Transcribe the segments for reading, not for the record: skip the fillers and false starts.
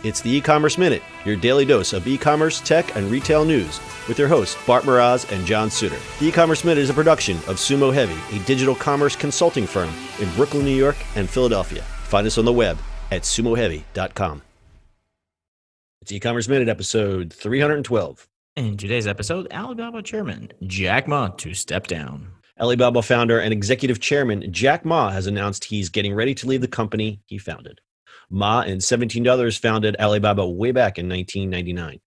It's the E-Commerce Minute, your daily dose of e-commerce, tech, and retail news with your hosts, Bart Mraz and John Suter. The E-Commerce Minute is a production of Sumo Heavy, a digital commerce consulting firm in Brooklyn, New York, and Philadelphia. Find us on the web at sumoheavy.com. It's E-Commerce Minute, episode 312. In today's episode, Alibaba chairman Jack Ma to step down. Alibaba founder and executive chairman Jack Ma has announced he's getting ready to leave the company he founded. Ma and 17 others founded Alibaba way back in 1999.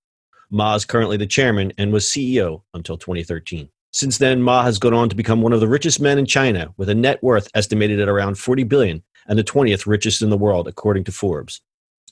Ma is currently the chairman and was CEO until 2013. Since then, Ma has gone on to become one of the richest men in China, with a net worth estimated at around $40 billion and the 20th richest in the world, according to Forbes.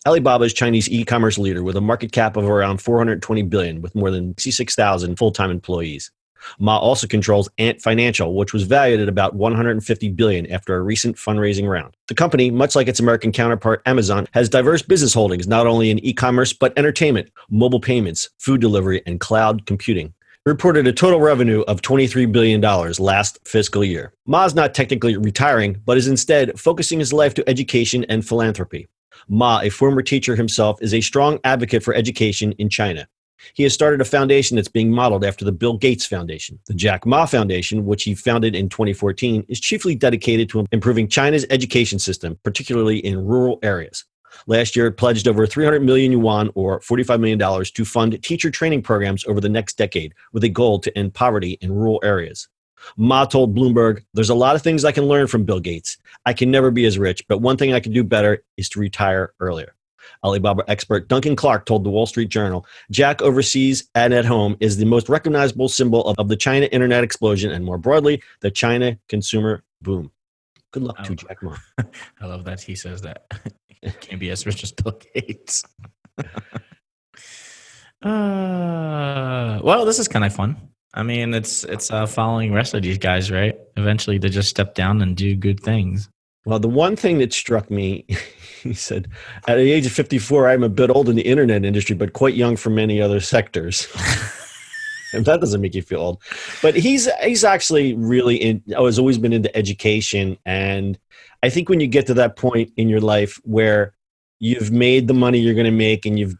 Alibaba is Chinese e-commerce leader with a market cap of around $420 billion, with more than 66,000 full-time employees. Ma also controls Ant Financial, which was valued at about $150 billion after a recent fundraising round. The company, much like its American counterpart Amazon, has diverse business holdings not only in e-commerce but entertainment, mobile payments, food delivery, and cloud computing. It reported a total revenue of $23 billion last fiscal year. Ma is not technically retiring, but is instead focusing his life to education and philanthropy. Ma, a former teacher himself, is a strong advocate for education in China. He has started a foundation that's being modeled after the Bill Gates Foundation. The Jack Ma Foundation, which he founded in 2014, is chiefly dedicated to improving China's education system, particularly in rural areas. Last year, it pledged over 300 million yuan, or $45 million, to fund teacher training programs over the next decade, with a goal to end poverty in rural areas. Ma told Bloomberg, "There's a lot of things I can learn from Bill Gates. I can never be as rich, but one thing I can do better is to retire earlier." Alibaba expert Duncan Clark told the Wall Street Journal, "Jack overseas and at home is the most recognizable symbol of the China internet explosion and, more broadly, the China consumer boom." Good luck to Jack Ma. I love that he says that. He can't be as rich as Bill Gates. Well, this is kind of fun. I mean, it's following the rest of these guys, right? Eventually, they just step down and do good things. Well, the one thing that struck me, he said, "At the age of 54, I'm a bit old in the internet industry, but quite young for many other sectors." If that doesn't make you feel old. But he's actually really has always been into education. And I think when you get to that point in your life where you've made the money you're going to make, and you've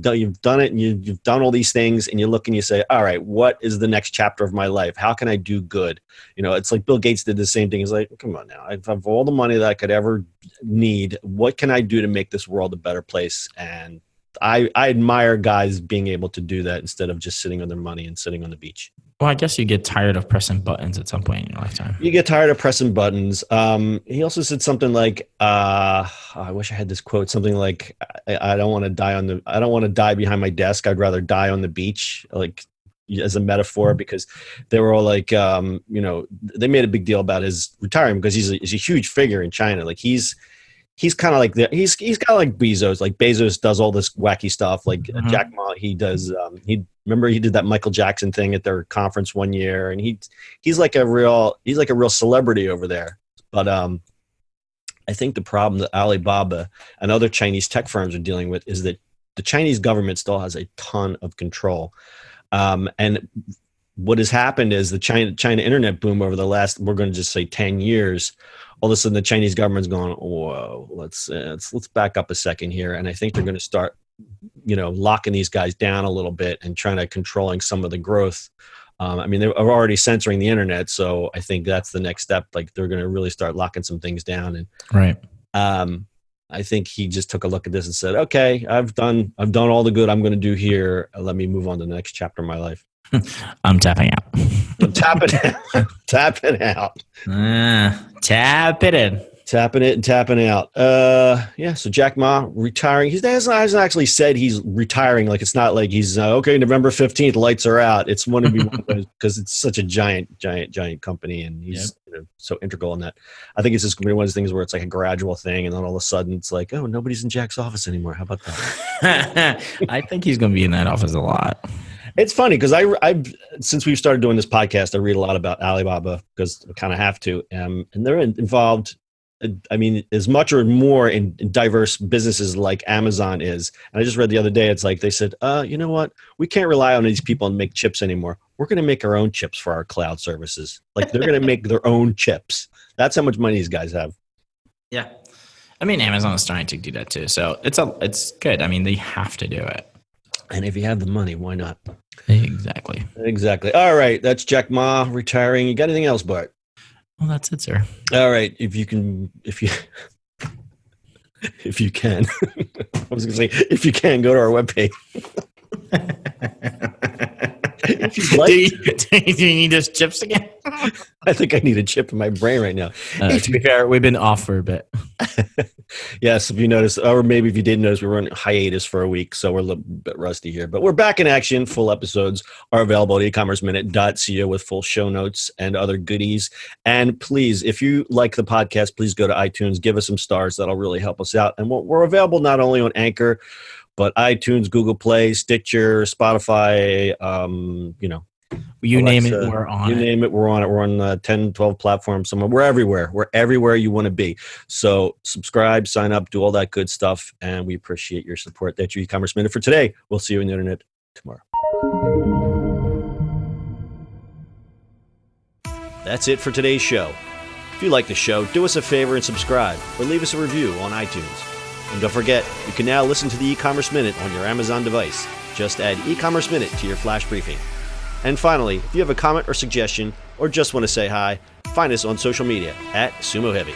done it, and you've done all these things, and you look and you say, all right, what is the next chapter of my life? How can I do good? You know, it's like Bill Gates did the same thing. He's like, come on now, I have all the money that I could ever need. What can I do to make this world a better place? And I admire guys being able to do that instead of just sitting on their money and sitting on the beach. Well, I guess you get tired of pressing buttons at some point in your lifetime. You get tired of pressing buttons. He also said something like, I wish I had this quote, something like, I don't want to die behind my desk. I'd rather die on the beach, like as a metaphor, because they were all like, they made a big deal about his retiring because he's a huge figure in China. Like he's kind of like he's kind of like Bezos. Like Bezos does all this wacky stuff. Like Jack Ma, he does. Remember he did that Michael Jackson thing at their conference one year, and he's like a real celebrity over there. But I think the problem that Alibaba and other Chinese tech firms are dealing with is that the Chinese government still has a ton of control. And what has happened is the China internet boom over the last, we're going to just say 10 years. All of a sudden, the Chinese government's going, whoa, let's back up a second here. And I think they're going to start, locking these guys down a little bit and trying to controlling some of the growth. I mean, they're already censoring the internet, so I think that's the next step. Like they're going to really start locking some things down. And right. I think he just took a look at this and said, "Okay, I've done all the good I'm going to do here. Let me move on to the next chapter of my life." I'm tapping out. I'm tapping out. Tapping out. Tap it in. Tapping it and tapping out. So Jack Ma retiring. He hasn't actually said he's retiring. Like it's not like he's okay. November 15th, lights are out. It's one of those because it's such a giant company, and he's so integral in that. I think it's just going to be one of those things where it's like a gradual thing, and then all of a sudden it's like, oh, nobody's in Jack's office anymore. How about that? I think he's going to be in that office a lot. It's funny because I've since we've started doing this podcast, I read a lot about Alibaba because I kind of have to, and they're involved. I mean, as much or more in diverse businesses like Amazon is. And I just read the other day, it's like they said, you know what? We can't rely on these people and make chips anymore. We're going to make our own chips for our cloud services. Like they're going to make their own chips. That's how much money these guys have. Yeah. I mean, Amazon is starting to do that too, so it's good. I mean, they have to do it. And if you have the money, why not? Exactly. Exactly. All right, that's Jack Ma retiring. You got anything else, Bart? Well, that's it, sir. All right, if you can, if you can, I was going to say, if you can, go to our webpage. If you'd like, do you need those chips again? I think I need a chip in my brain right now. To be fair, we've been off for a bit. Yes, if you noticed, or maybe if you didn't notice, we were on hiatus for a week, so we're a little bit rusty here. But we're back in action. Full episodes are available at ecommerceminute.co with full show notes and other goodies. And please, if you like the podcast, please go to iTunes, give us some stars. That'll really help us out. And we're available not only on Anchor, but iTunes, Google Play, Stitcher, Spotify, You Alexa, name it, we're on it. You name it, we're on it. We're on 10, 12 platforms somewhere. We're everywhere. We're everywhere you want to be. So subscribe, sign up, do all that good stuff. And we appreciate your support. That's your e-commerce minute for today. We'll see you on the internet tomorrow. That's it for today's show. If you like the show, do us a favor and subscribe or leave us a review on iTunes. And don't forget, you can now listen to the e-commerce minute on your Amazon device. Just add e-commerce minute to your flash briefing. And finally, if you have a comment or suggestion or just want to say hi, find us on social media at Sumo Heavy.